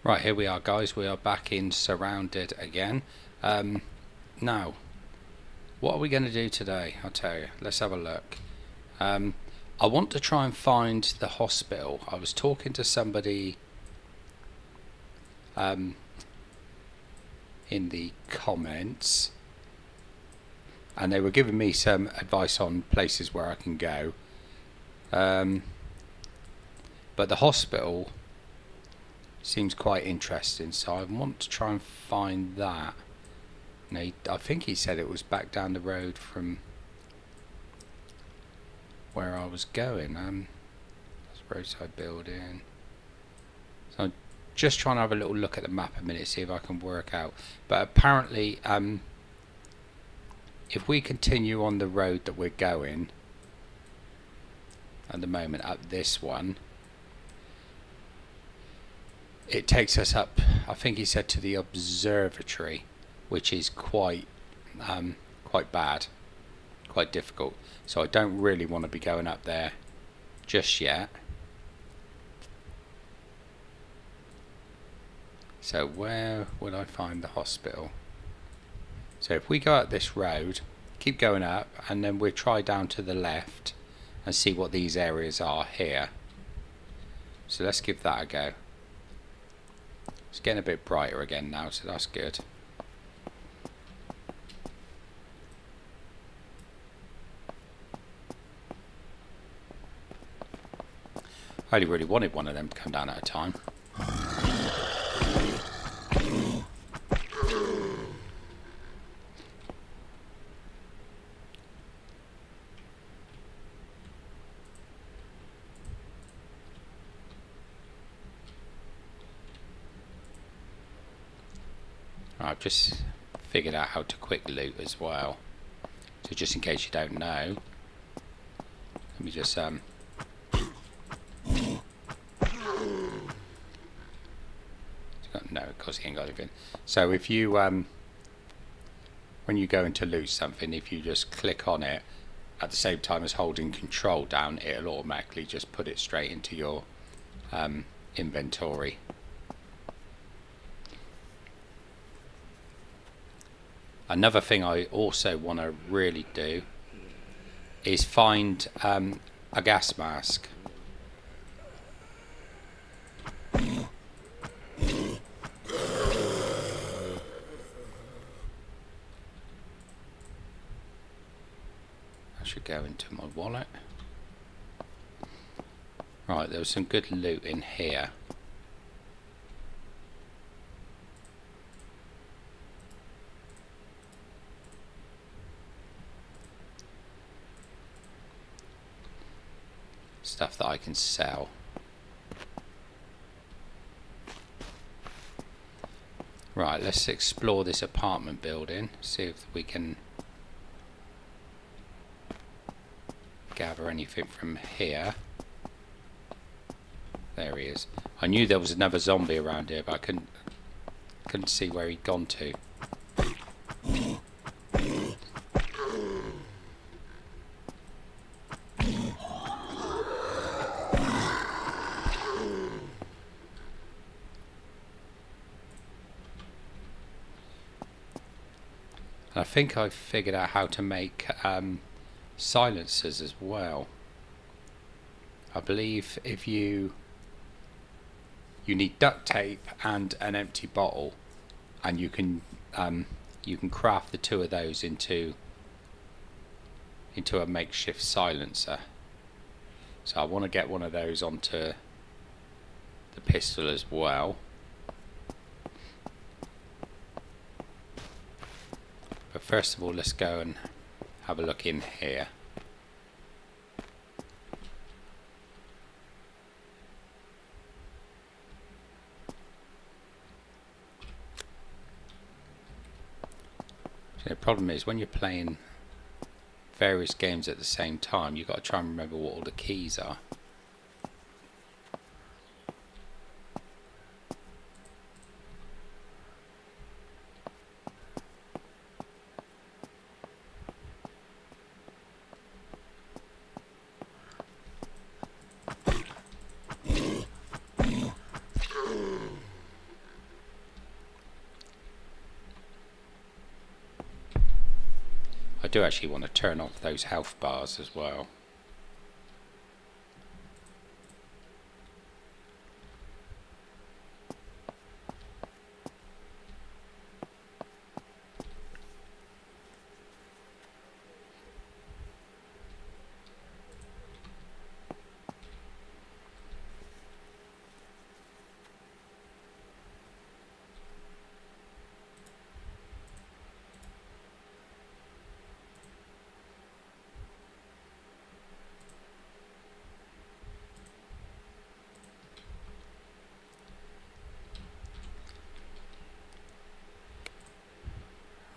Right, here we are, guys. We are back in SurrounDead again. Now, what are we going to do today? I'll tell you. Let's have a look. I want to try and find the hospital. I was talking to somebody in the comments, and they were giving me some advice on places where I can go. But the hospital seems quite interesting, so I want to try and find that. Now, I think he said it was back down the road from where I was going. That's roadside building. So I'm just trying to have a little look at the map a minute, see if I can work out. But apparently, if we continue on the road that we're going at the moment, up this one, it takes us up, I think he said, to the observatory, which is quite bad, quite difficult. So I don't really want to be going up there just yet. So where would I find the hospital? So if we go up this road, keep going up, and then we'll try down to the left and see what these areas are here. So let's give that a go. It's getting a bit brighter again now, so that's good. I only really wanted one of them to come down at a time. I've just figured out how to quick loot as well. So just in case you don't know, let me just no, of course he ain't got anything. So if you when you go in to loot something, if you just click on it at the same time as holding control down, it'll automatically just put it straight into your inventory. Another thing I also want to really do is find a gas mask. I should go into my wallet. Right, there was some good loot in here. Stuff that I can sell. Right, let's explore this apartment building, see if we can gather anything from here. There he is. I knew there was another zombie around here, but I couldn't see where he'd gone to. I think I've figured out how to make silencers as well. I believe if you need duct tape and an empty bottle, and you can craft the two of those into a makeshift silencer. So I want to get one of those onto the pistol as well. But first of all, let's go and have a look in here. So the problem is when you're playing various games at the same time, you've got to try and remember what all the keys are. do actually want to turn off those health bars as well.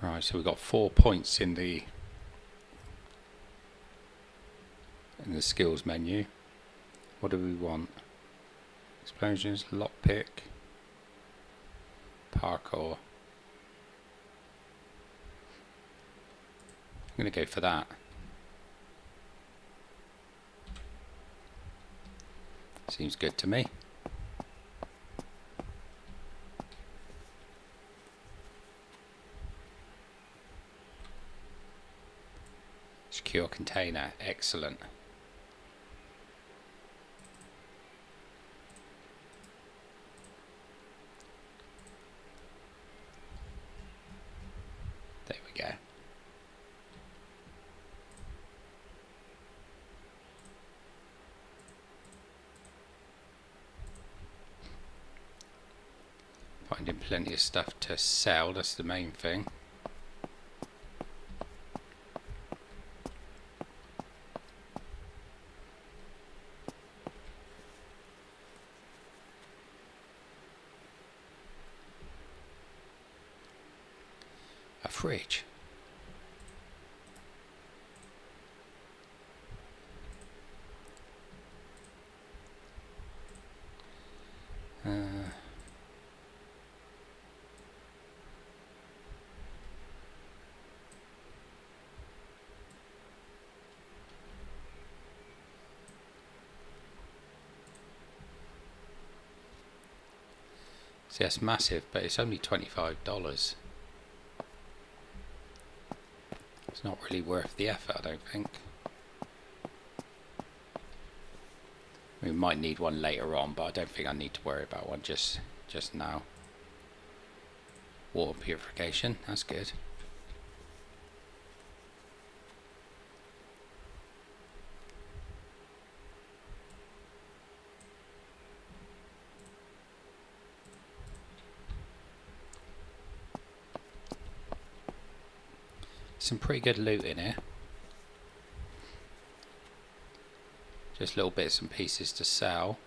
Right, so we've got 4 points in the skills menu. What do we want? Explosions, lockpick, parkour. I'm going to go for that. Seems good to me. Secure container, excellent. There we go. Finding plenty of stuff to sell, that's the main thing. A fridge. See, that's massive, but it's only $25. It's not really worth the effort, I don't think. We might need one later on, but I don't think I need to worry about one just now. Water purification, that's good. Some pretty good loot in here. Just little bits and pieces to sell.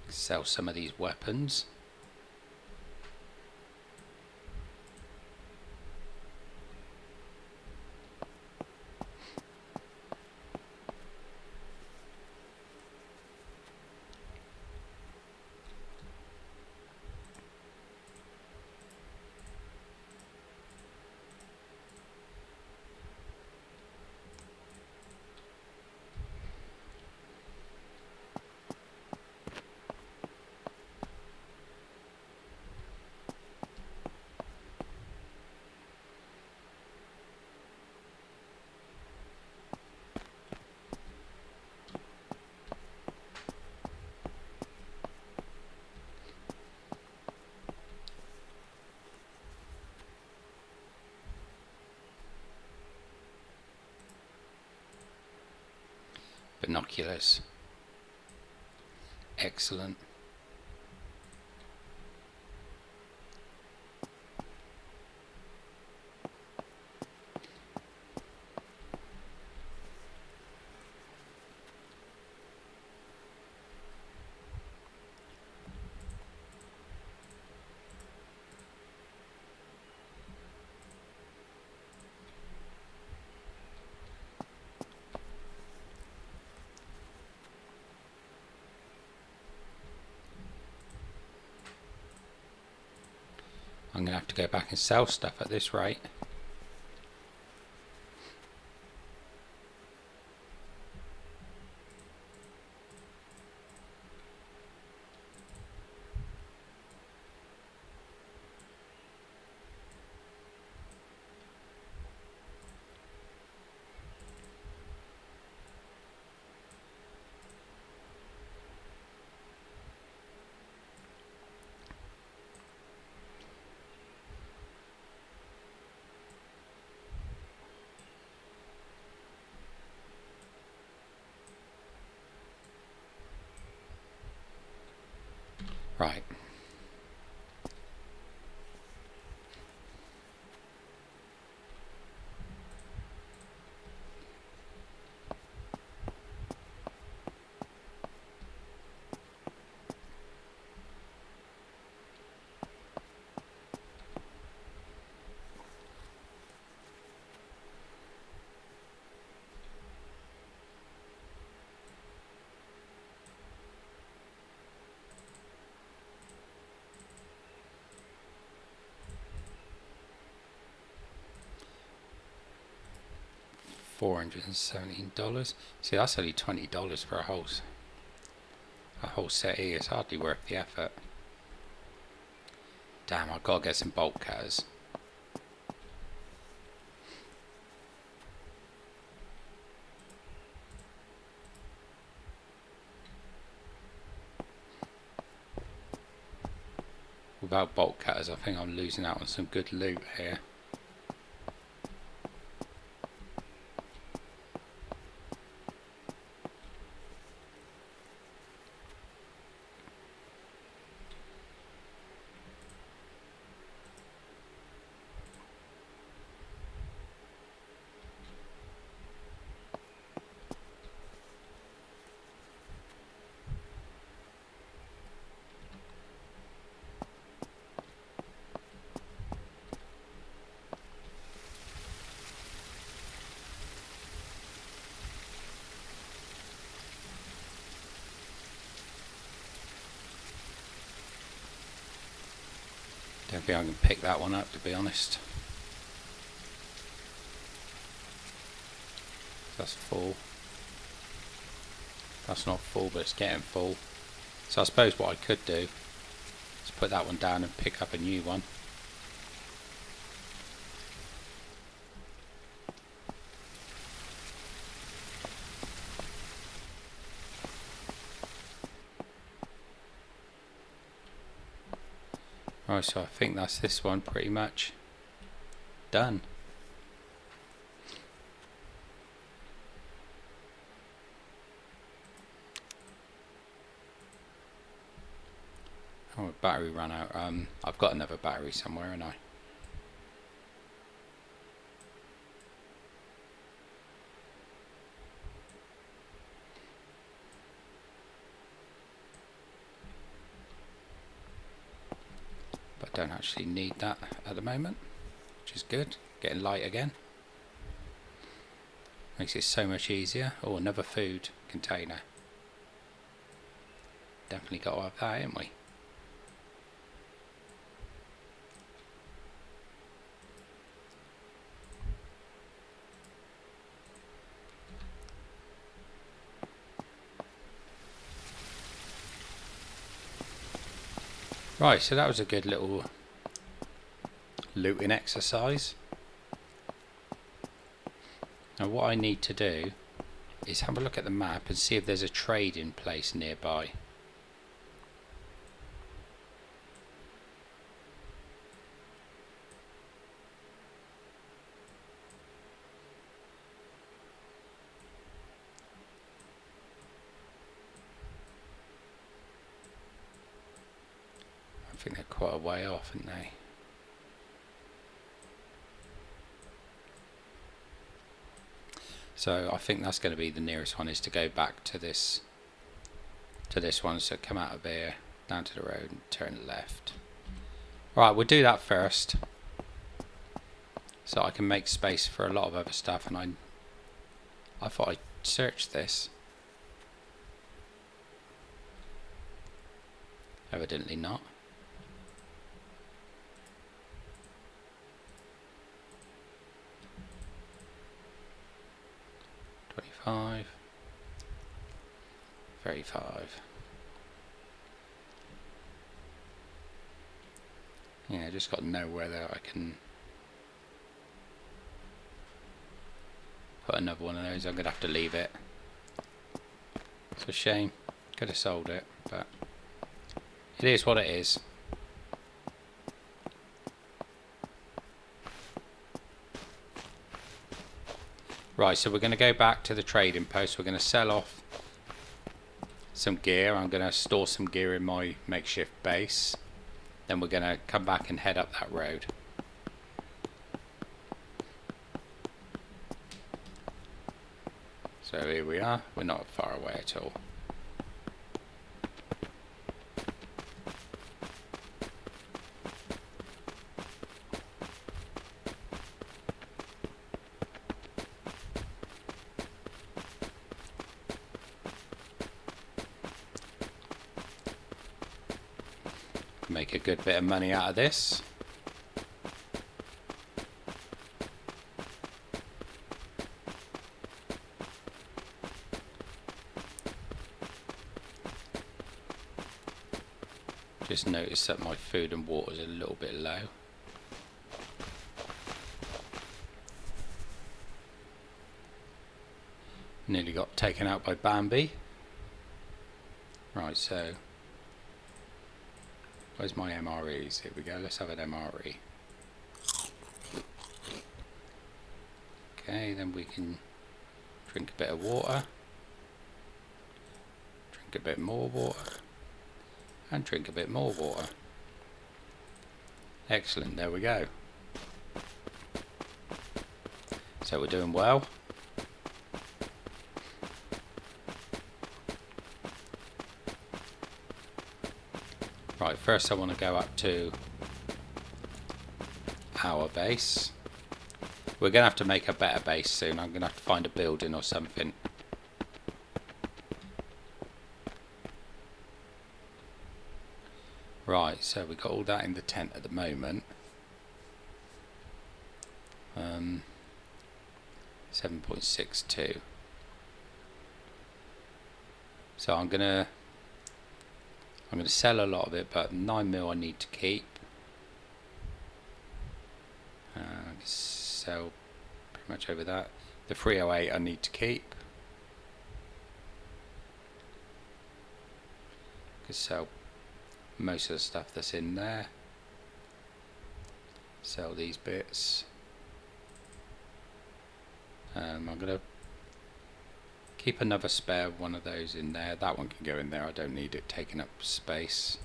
Sell some of these weapons. Binoculars. Excellent. I'm going to have to go back and sell stuff at this rate. Right. $417. See, that's only $20 for a whole settee. It's hardly worth the effort. Damn, I've got to get some bolt cutters. Without bolt cutters, I think I'm losing out on some good loot here. Don't think I can pick that one up, to be honest. That's full. That's not full, but it's getting full. So I suppose what I could do is put that one down and pick up a new one. Right, so I think that's this one pretty much done. Oh, my battery ran out. I've got another battery somewhere, and I. But I don't actually need that at the moment, which is good. Getting light again. Makes it so much easier. Oh, another food container. Definitely got to have that, haven't we? Right, so that was a good little looting exercise. Now what I need to do is have a look at the map and see if there's a trading place nearby. I think they're quite a way off, aren't they? So I think that's going to be the nearest one, is to go back to this one. So come out of here, down to the road and turn left. Right, we'll do that first, so I can make space for a lot of other stuff. And I thought I searched this. Evidently not. 35. 35. Yeah, just got to know whether I can put another one of those. I'm going to have to leave it. It's a shame. Could have sold it, but it is what it is. Right, so we're going to go back to the trading post. We're going to sell off some gear. I'm going to store some gear in my makeshift base. Then we're going to come back and head up that road. So here we are. We're not far away at all. Make a good bit of money out of this. Just noticed that my food and water is a little bit low. Nearly got taken out by Bambi. Right, so where's my MREs? Here we go, let's have an MRE. Okay, then we can drink a bit of water. Drink a bit more water. And drink a bit more water. Excellent, there we go. So we're doing well. Right, first I want to go up to our base. We're going to have to make a better base soon. I'm going to have to find a building or something. Right, so we've got all that in the tent at the moment. 7.62. So I'm gonna sell a lot of it, but 9 mil I need to keep. Sell pretty much over that. The 308 I need to keep. Could sell most of the stuff that's in there. Sell these bits. I'm going to keep another spare one of those in there. That one can go in there. I don't need it taking up space.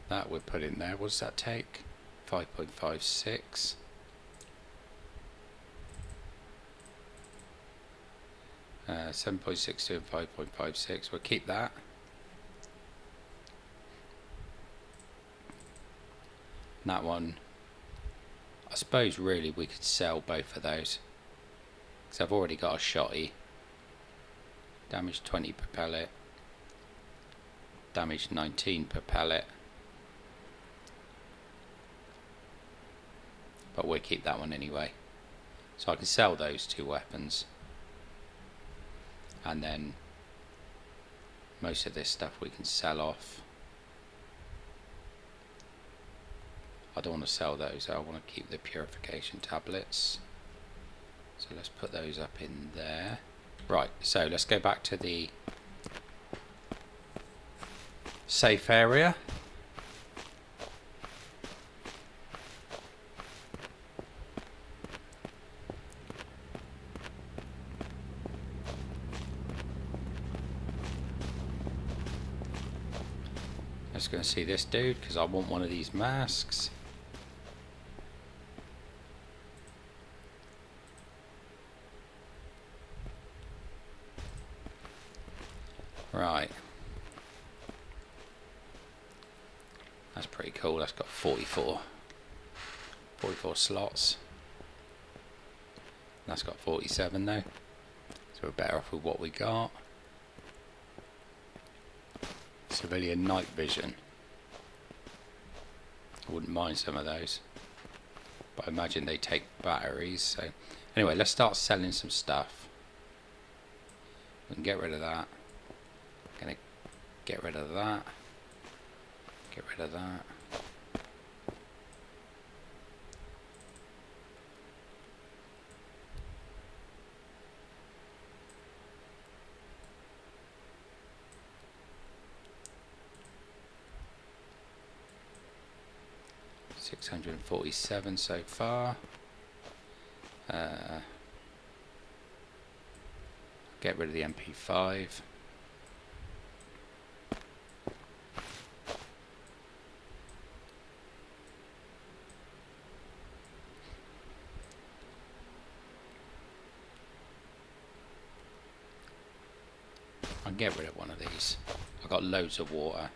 That we'll put in there. What does that take? 5.56. Uh, 7.62 and 5.56. We'll keep that. And that one, I suppose really we could sell both of those, because I've already got a shotty. Damage 20 per pellet. Damage 19 per pellet. But we'll keep that one anyway. So I can sell those two weapons. And then most of this stuff we can sell off. I don't want to sell those, I want to keep the purification tablets. So let's put those up in there. Right, so let's go back to the safe area. Just going to see this dude because I want one of these masks. Right. That's pretty cool. That's got 44 slots. That's got 47 though. So we're better off with what we got. Civilian night vision. I wouldn't mind some of those, but I imagine they take batteries. So anyway, let's start selling some stuff. We can get rid of that. Gonna get rid of that. Get rid of that. $647 so far. Get rid of the MP5. I'll get rid of one of these. I've got loads of water.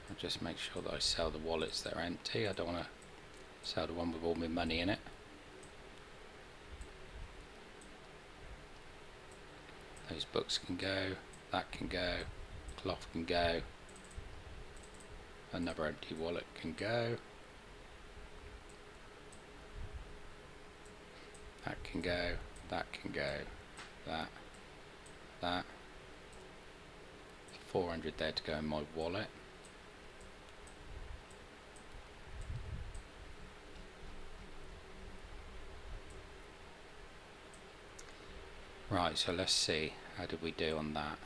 I'll just make sure that I sell the wallets that are empty. I don't want to sell the one with all my money in it. Those books can go, that can go, cloth can go, another empty wallet can go, that can go, that can go, that. 400 there to go in my wallet. Right, so let's see, how did we do on that?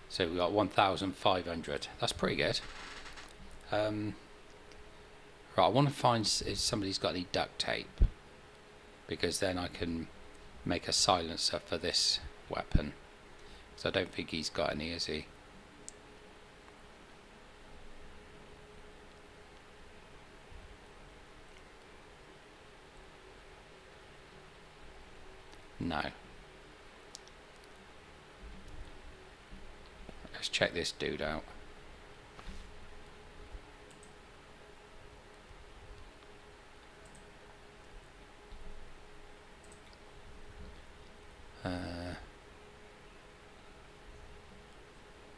So we got 1,500. That's pretty good. Right, I want to find if somebody's got any duct tape, because then I can make a silencer for this weapon. So I don't think he's got any, is he? No. Let's check this dude out.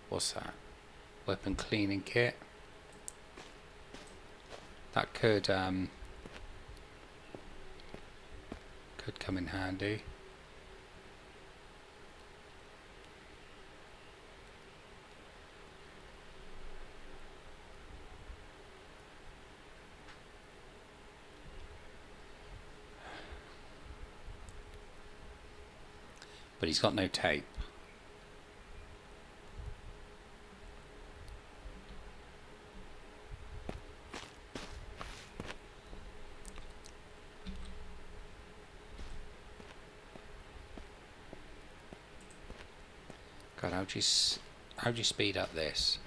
What's that? Weapon cleaning kit. That could come in handy. But he's got no tape. God, how'd you speed up this?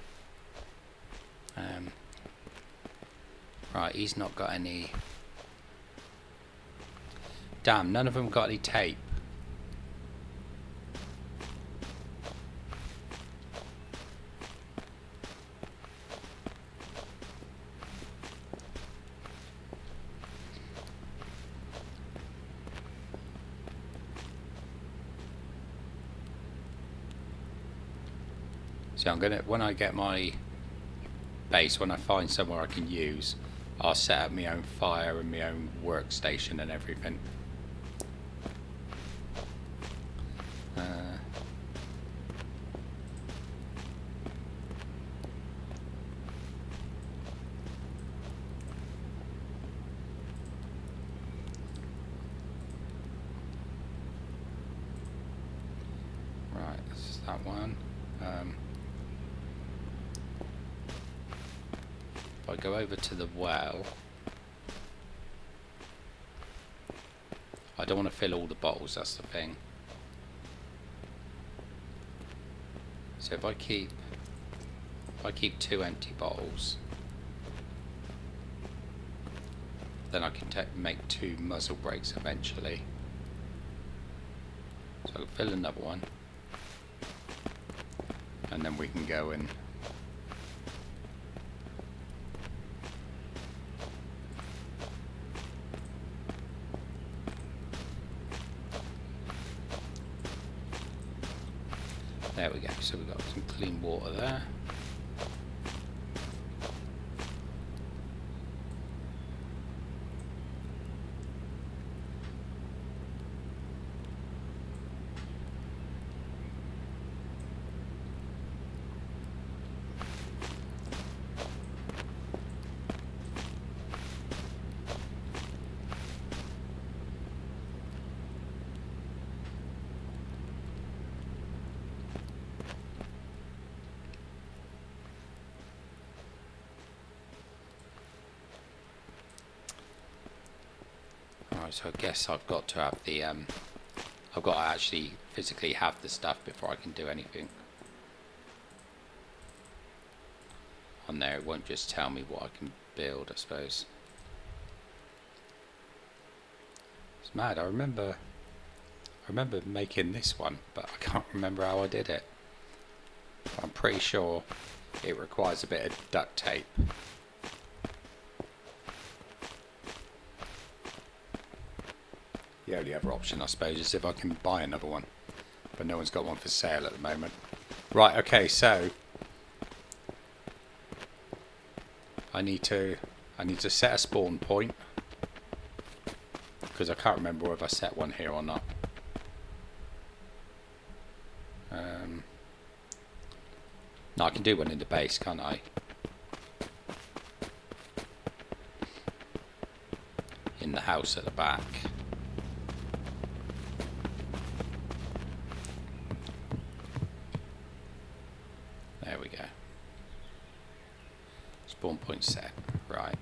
Right, he's not got any. Damn, none of them got any tape. So I'm gonna, when I get my base, when I find somewhere I can use, I'll set up my own fire and my own workstation and everything. Right, this is that one. If I go over to the well, I don't want to fill all the bottles, that's the thing. So if I keep 2 empty bottles, then I can make 2 muzzle brakes eventually. So I'll fill another one, and then we can go and There we go, so we've got some clean water there. So I guess I've got to have the I've got to actually physically have the stuff before I can do anything. On there it won't just tell me what I can build, I suppose. It's mad. I remember making this one, but I can't remember how I did it. I'm pretty sure it requires a bit of duct tape. The only other option, I suppose, is if I can buy another one, but no one's got one for sale at the moment. Right, okay, so I need to set a spawn point, because I can't remember whether I set one here or not. No, I can do one in the base, can't I? In the house at the back. There we go. Spawn point set. Right.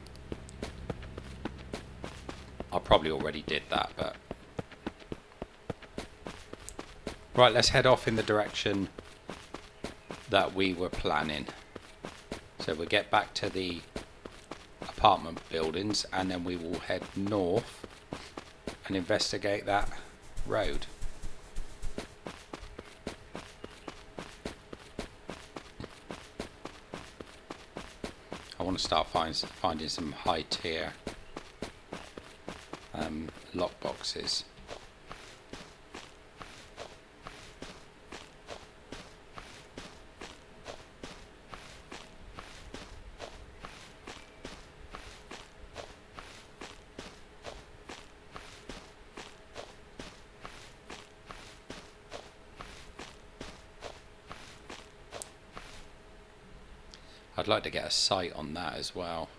I probably already did that, but... Right, let's head off in the direction that we were planning. So we'll get back to the apartment buildings and then we will head north and investigate that road. I want to start finding some high tier lock boxes. I'd like to get a sight on that as well.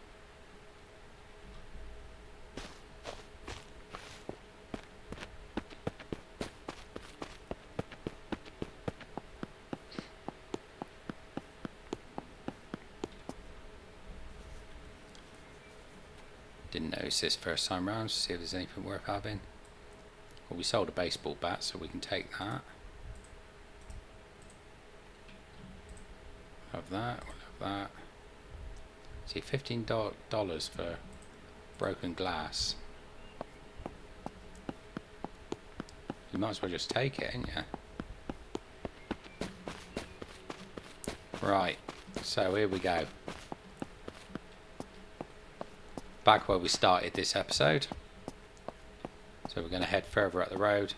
Didn't notice this first time round. See if there's anything worth having. Well, we sold a baseball bat, so we can take that. Have that. We'll have that. See, $15 for broken glass. You might as well just take it, ain't you? Right. So here we go. Back where we started this episode. So we're going to head further up the road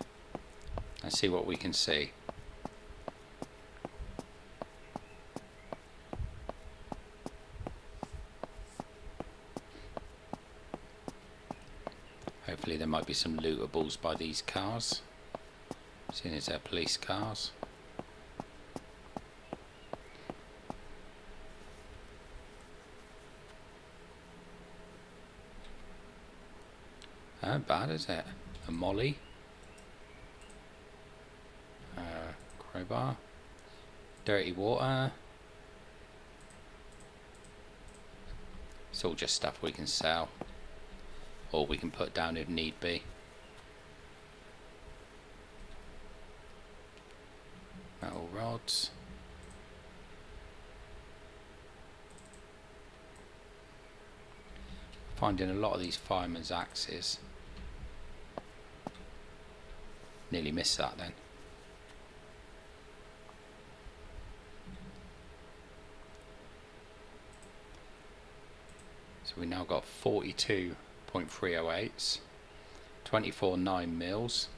and see what we can see. Hopefully there might be some lootables by these cars, seeing as they're police cars. Not bad, is it? A molly, crowbar, dirty water. It's all just stuff we can sell, or we can put down if need be. Metal rods. Finding a lot of these firemen's axes. Nearly missed that then. So we now got 42.308s, 24 9 mils.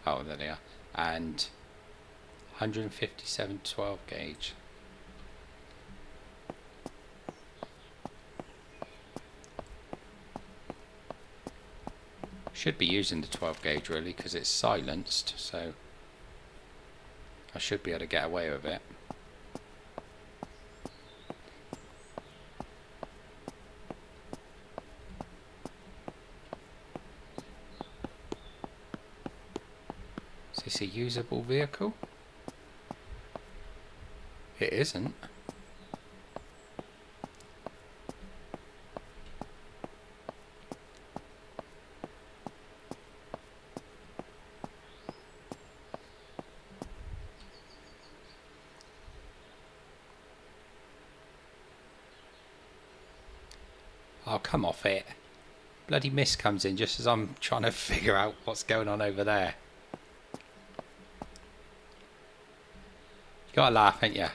Oh, there they are. And 157 12 gauge. Should be using the 12 gauge really because it's silenced, so I should be able to get away with it. Is this a usable vehicle? It isn't. Oh, come off it. Bloody mist comes in just as I'm trying to figure out what's going on over there. You gotta laugh, ain't you?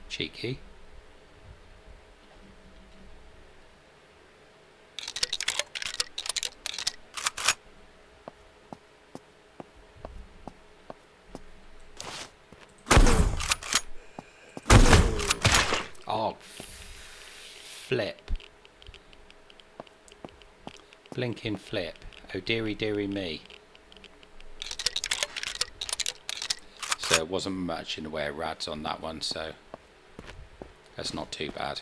Cheeky. Oh, flip. Blinking flip. Oh dearie dearie me. So it wasn't much in the way of rads on that one, so that's not too bad.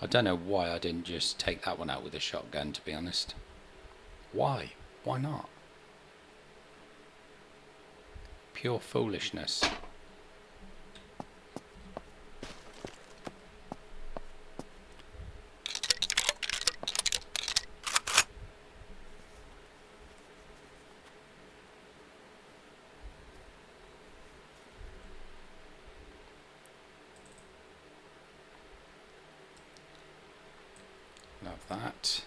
I don't know why I didn't just take that one out with a shotgun, to be honest. Why? Why not? Pure foolishness. Love that.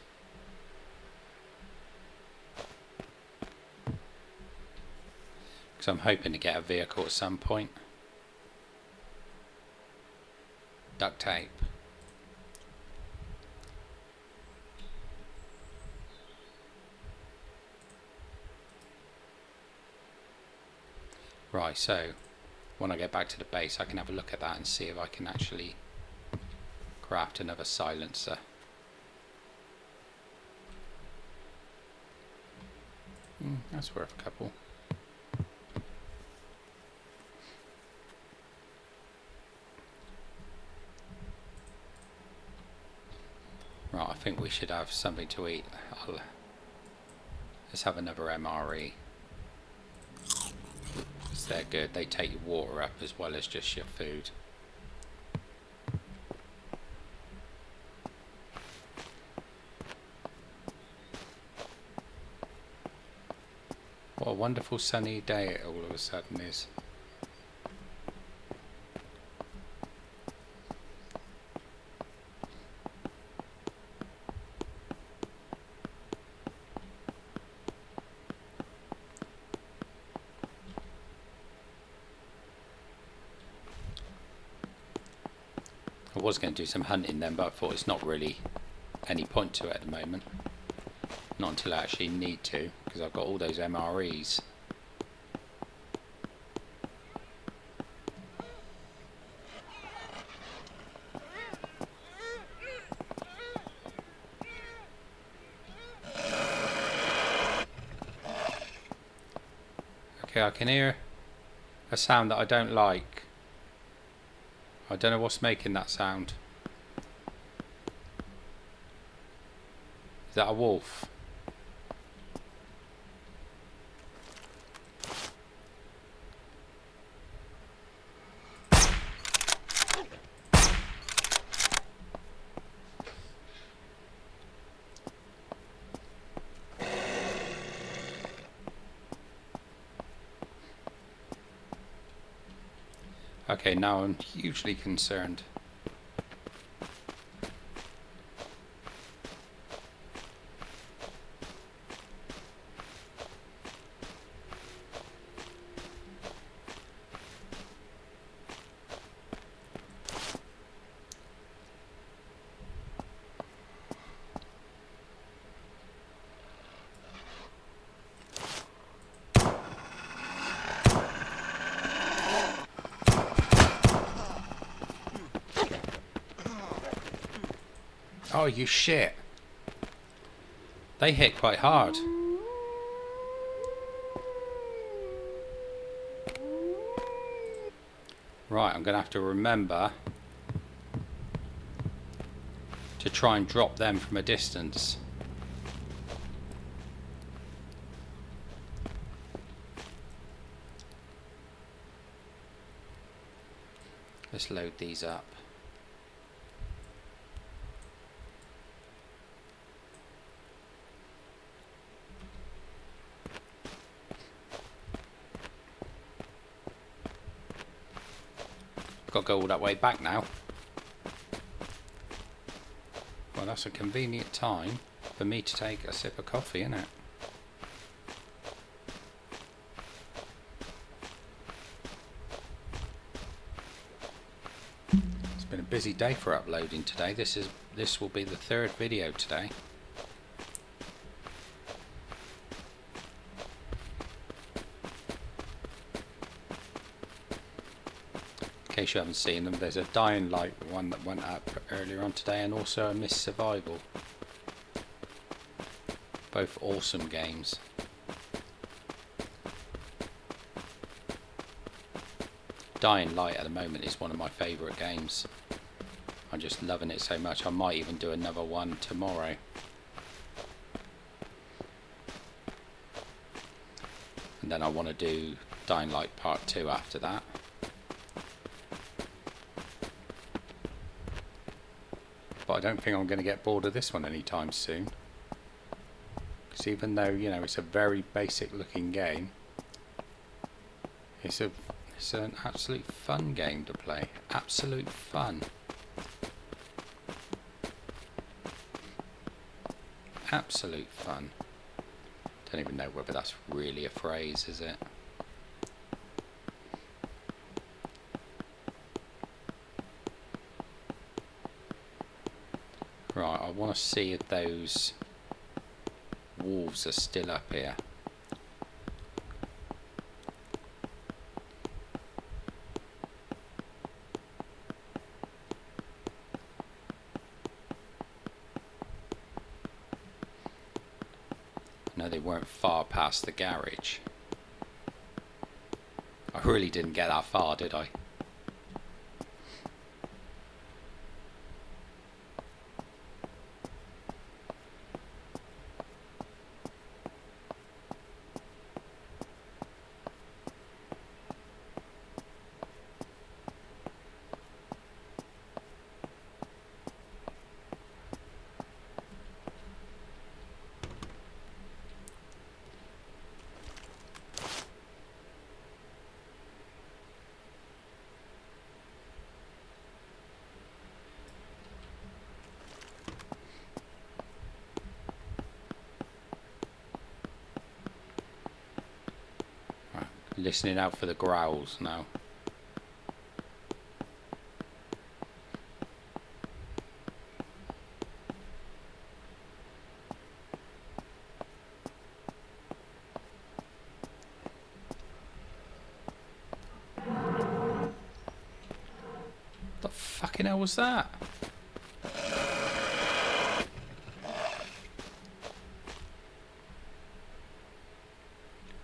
Because I'm hoping to get a vehicle at some point. Duct tape. Right, so when I get back to the base I can have a look at that and see if I can actually craft another silencer. That's worth a couple. think we should have something to eat. Let's have another MRE. Because they're good. They take your water up as well as just your food. What a wonderful sunny day it all of a sudden is. I was going to do some hunting then, but I thought it's not really any point to it at the moment. Not until I actually need to, because I've got all those MREs. Okay, I can hear a sound that I don't like. I don't know what's making that sound. Is that a wolf? Okay, now I'm hugely concerned. Oh, you shit. They hit quite hard. Right, I'm going to have to remember to try and drop them from a distance. Let's load these up. Got to go all that way back now. Well, that's a convenient time for me to take a sip of coffee, isn't it? It's been a busy day for uploading today. This will be the third video today. In case you haven't seen them, there's a Dying Light, one that went up earlier on today, and also a Mist Survival. Both awesome games. Dying Light at the moment is one of my favourite games. I'm just loving it so much. I might even do another one tomorrow. And then I want to do Dying Light Part 2 after that. But I don't think I'm going to get bored of this one anytime soon. Because even though, you know, it's a very basic looking game, it's an absolute fun game to play. Absolute fun. Absolute fun. Don't even know whether that's really a phrase, is it? Right, I want to see if those wolves are still up here. No, they weren't far past the garage. I really didn't get that far, did I? Listening out for the growls now. The fucking hell was that?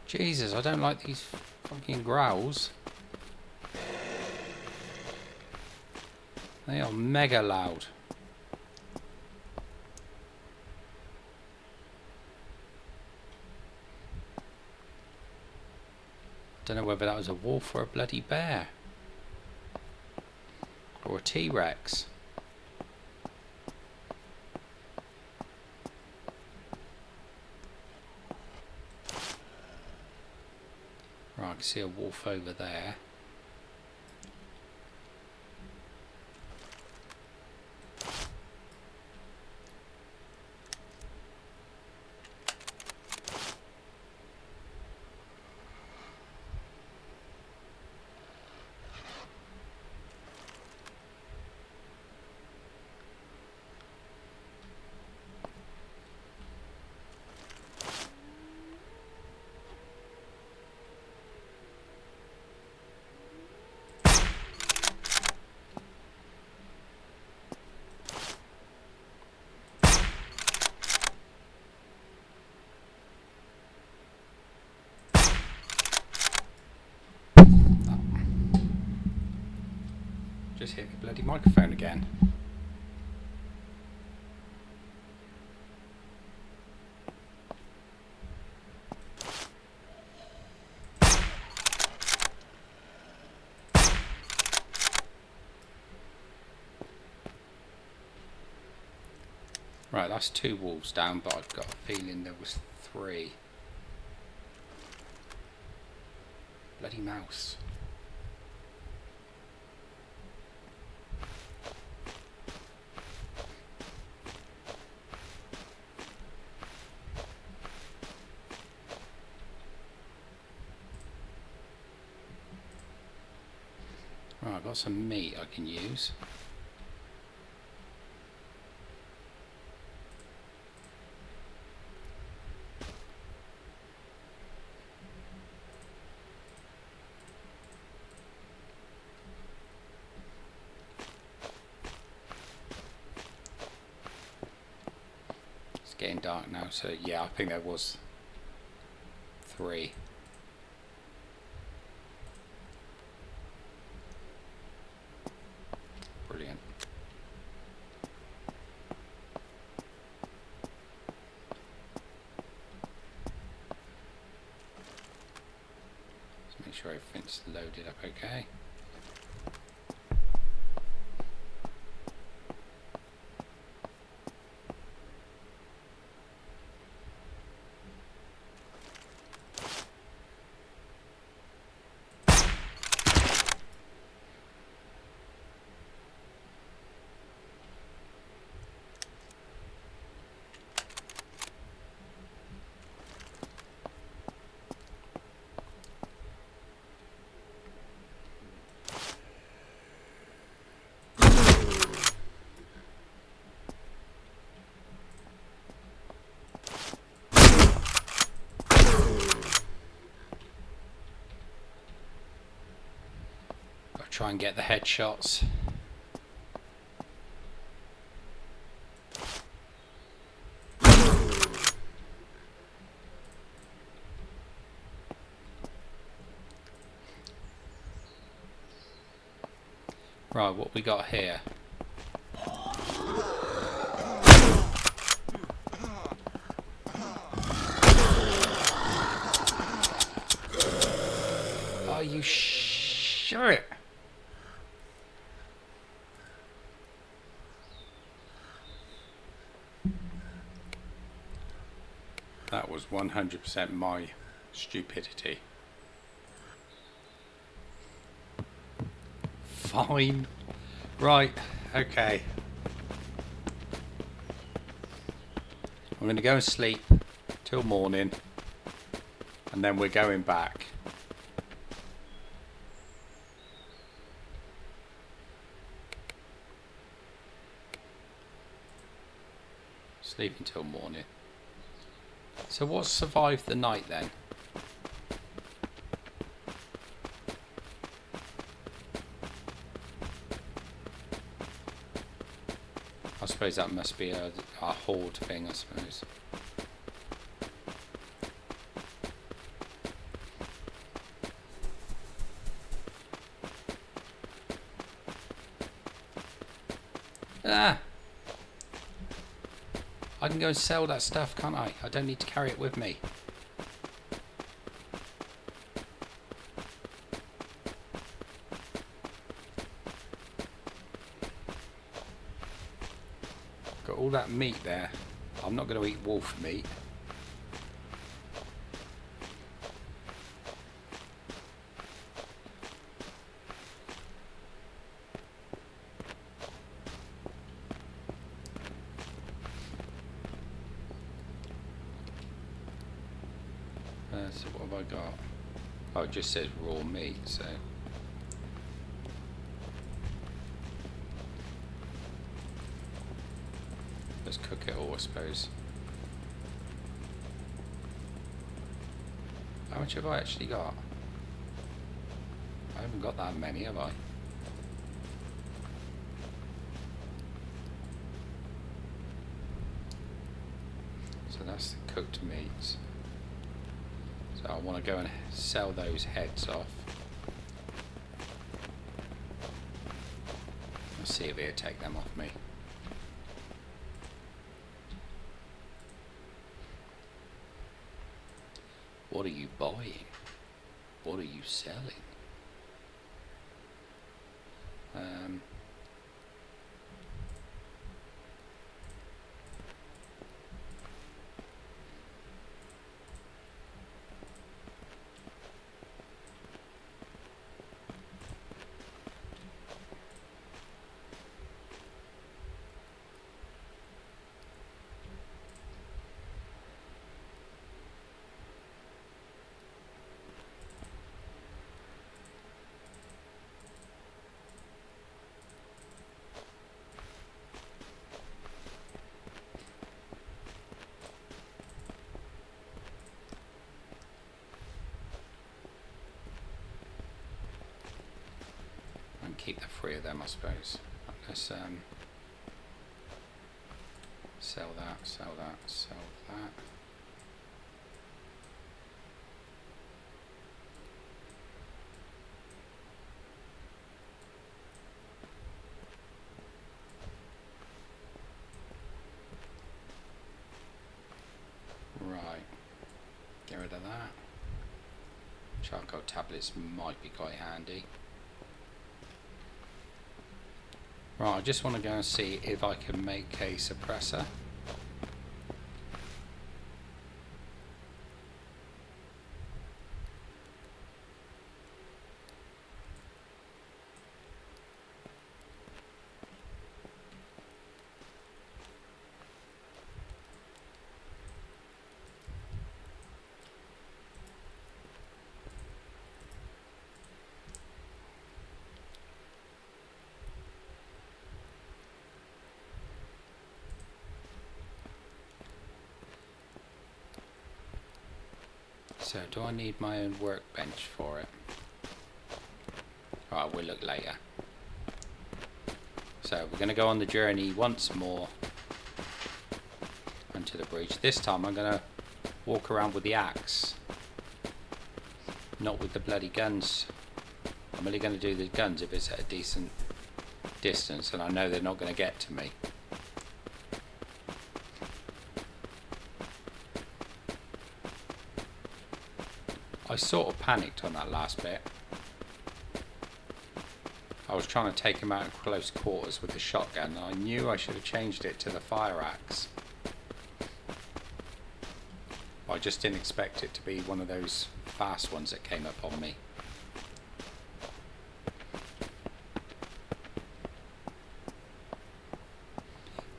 Jesus, I don't like these fucking growls. They are mega loud. Don't know whether that was a wolf or a bloody bear. Or a T-Rex. Right, I can see a wolf over there. Just hit the bloody microphone again. Right, that's 2 wolves down, but I've got a feeling there was 3. Bloody mouse. Right, I've got some meat I can use. It's getting dark now, so yeah, I think there was 3. Brilliant. Let's make sure everything's loaded up okay. Try and get the headshots. Right, what we got here? Are you sure? That was 100% my stupidity. Fine. Right, okay. I'm going to go and sleep till morning, and then we're going back. Sleep until morning. So what's survived the night then? I suppose that must be a horde thing, I suppose. Ah! I can go and sell that stuff, can't I? I don't need to carry it with me. Got all that meat there. I'm not going to eat wolf meat. So what have I got? Oh, it just says raw meat, so... Let's cook it all, I suppose. How much have I actually got? I haven't got that many, have I? So that's the cooked meats. So I want to go and sell those heads off. Let's see if he'll take them off me. What are you buying? What are you selling? Keep the 3 of them, I suppose. Let's sell that, sell that, sell that. Right. Get rid of that. Charcoal tablets might be quite handy. Right, I just want to go and see if I can make a suppressor. So, do I need my own workbench for it? Alright, we'll look later. So, we're going to go on the journey once more onto the breach. This time I'm going to walk around with the axe, not with the bloody guns. I'm only going to do the guns if it's at a decent distance and I know they're not going to get to me. I sort of panicked on that last bit. I was trying to take him out in close quarters with the shotgun and I knew I should have changed it to the fire axe. I just didn't expect it to be one of those fast ones that came up on me.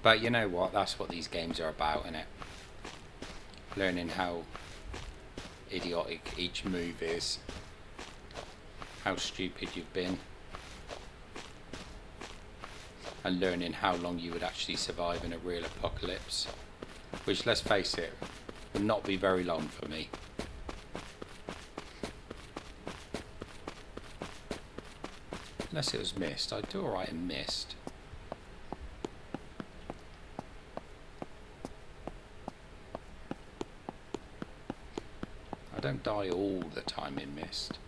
But you know what, that's what these games are about, innit? Learning how idiotic each move is, how stupid you've been, and learning how long you would actually survive in a real apocalypse. Which, let's face it, will not be very long for me. Unless it was mist. I'd do alright in mist. I don't die all the time in mist.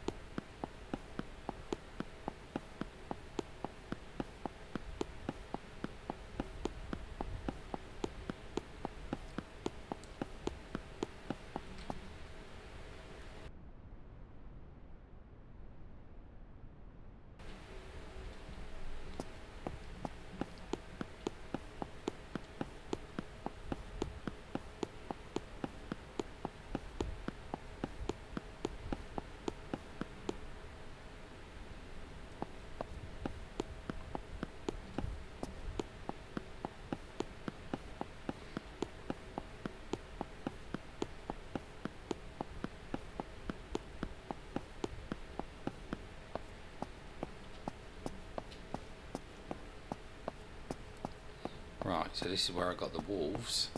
Right, so this is where I got the wolves.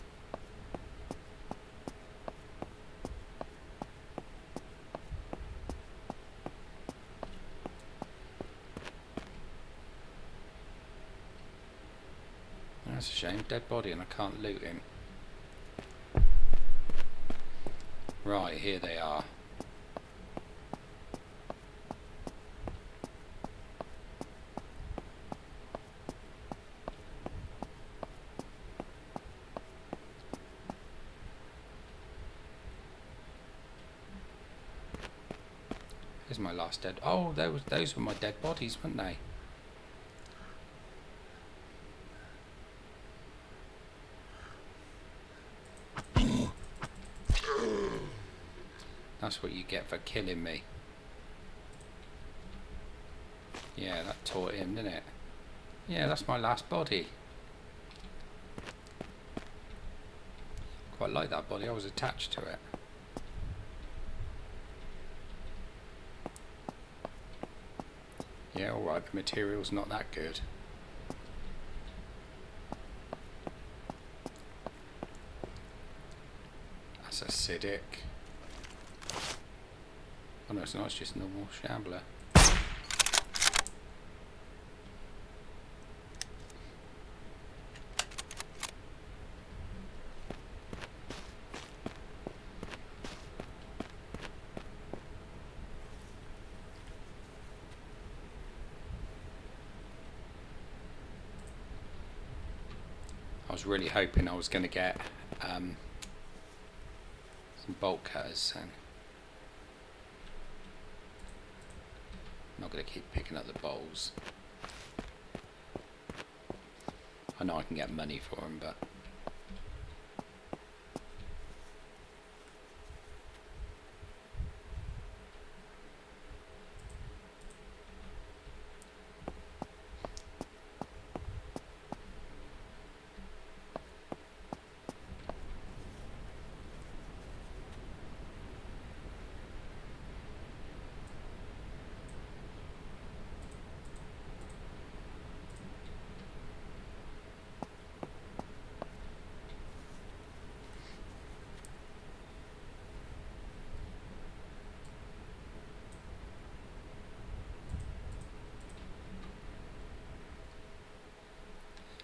That's a shame, dead body and I can't loot him. Right, here they are. Here's my last dead. Oh, those were my dead bodies, weren't they? That's what you get for killing me. Yeah, that taught him, didn't it? Yeah, that's my last body. Quite like that body. I was attached to it. Yeah, alright, the material's not that good. That's acidic. Oh no, it's not, it's just a normal shambler. I was really hoping I was going to get some bolt cutters, and I'm not going to keep picking up the bowls. I know I can get money for them, but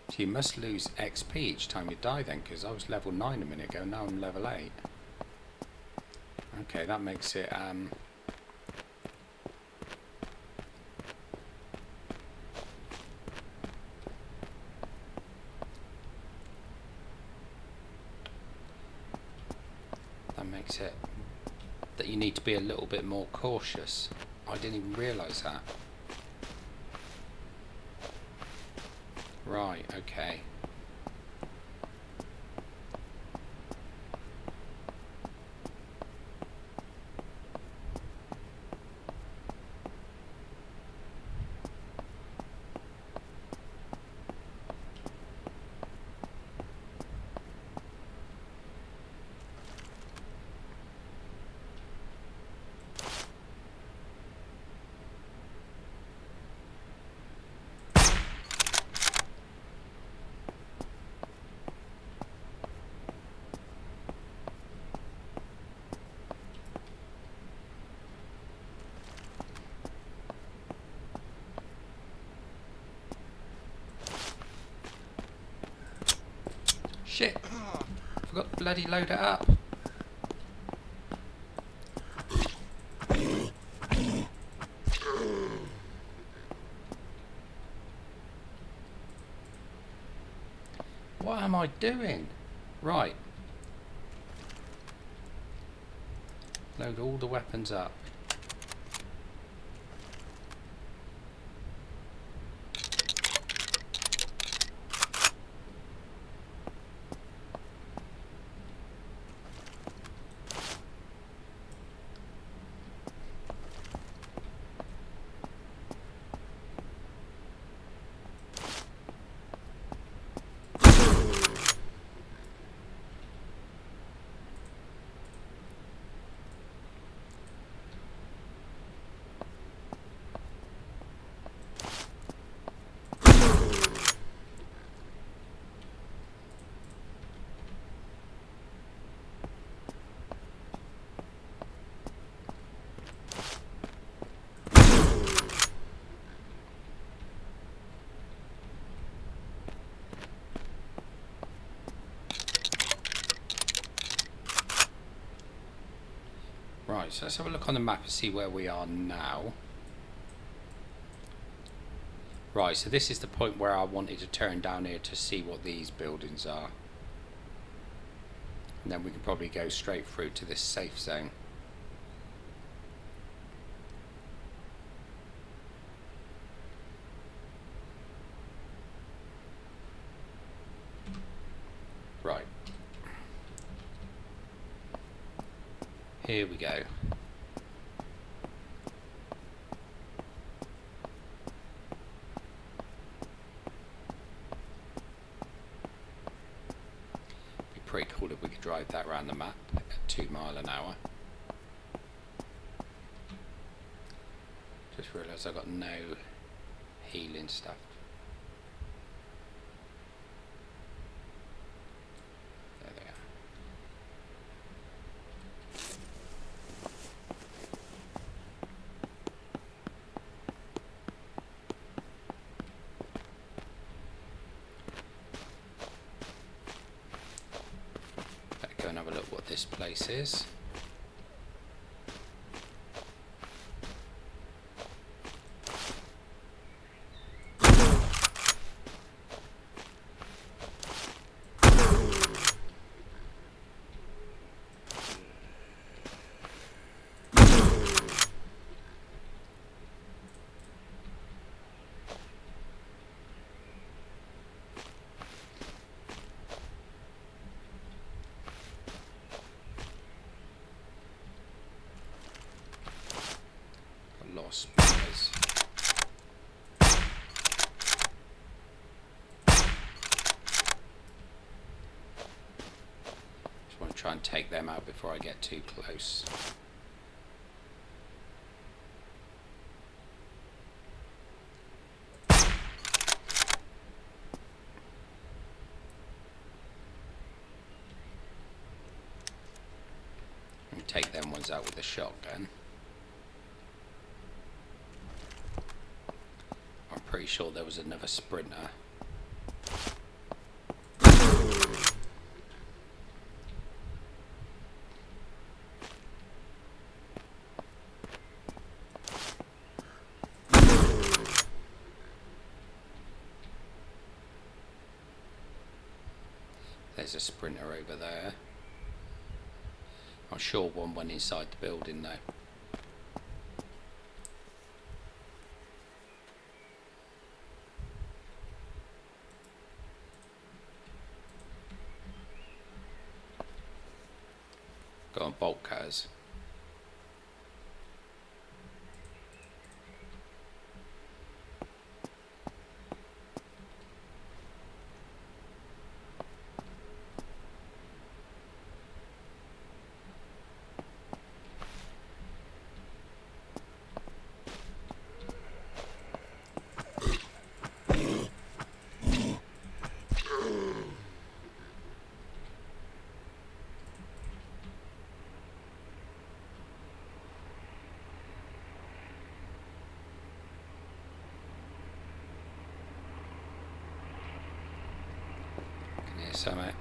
so you must lose XP each time you die then, because I was level 9 a minute ago, now I'm level 8. Okay, that makes it that you need to be a little bit more cautious. I didn't even realise that. Right, okay. bloody load it up. What am I doing? Right. Load all the weapons up. Right, so let's have a look on the map and see where we are now. Right, so this is the point where I wanted to turn down here to see what these buildings are. And then we can probably go straight through to this safe zone. Right. Here we go. Be pretty cool if we could drive that around the map at 2 miles an hour. Just realised I've got no healing stuff. There they are. Go and have a look what this place is. Lost spinners. Just want to try and take them out before I get too close. And take them ones out with the shotgun. Pretty sure there was another sprinter. There's a sprinter over there. I'm sure one went inside the building though. Go on, bolt cutters. So mate.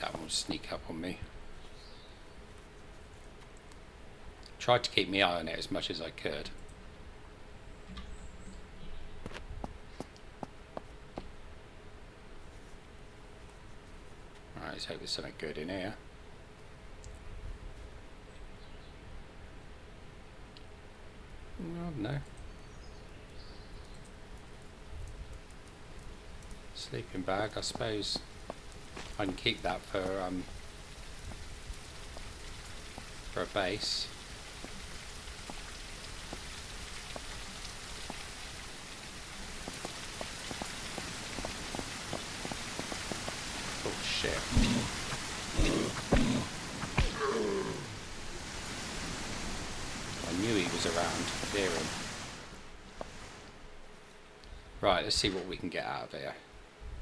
that one would sneak up on me. Tried to keep my eye on it as much as I could. Alright, let's hope there's something good in here. Well, no. Sleeping bag, I suppose I can keep that for a base. Oh shit. I knew he was around, hear him. Right, let's see what we can get out of here.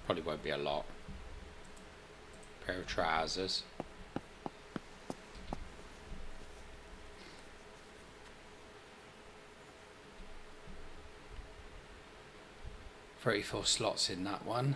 Probably won't be a lot. Pair of trousers. 34 slots in that one.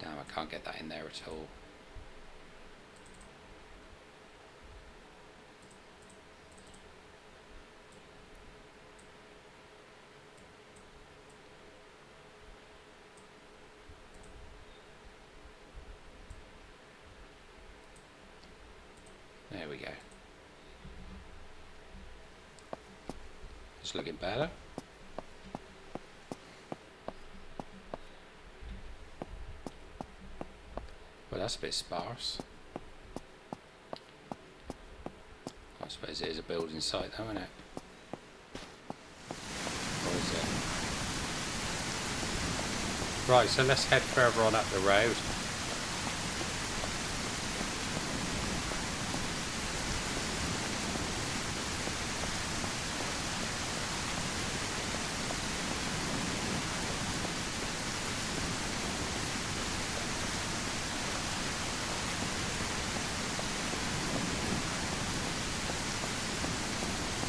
Damn, I can't get that in there at all. There we go. It's looking better. Well, that's a bit sparse. I suppose it is a building site though, isn't it? Or is it? Right, so let's head further on up the road.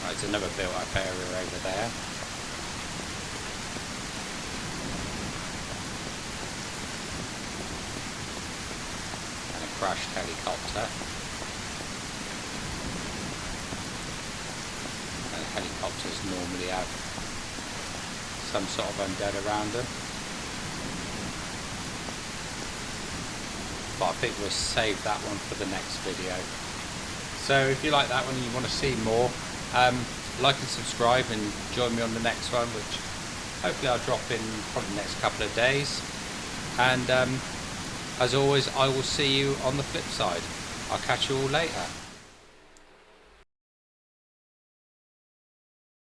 There's another built up area over there. And a crashed helicopter. And helicopters normally have some sort of undead around them. But I think we'll save that one for the next video. So if you like that one and you want to see more, like and subscribe and join me on the next one, which hopefully I'll drop in probably the next couple of days. And as always, I will see you on the flip side. I'll catch you all later.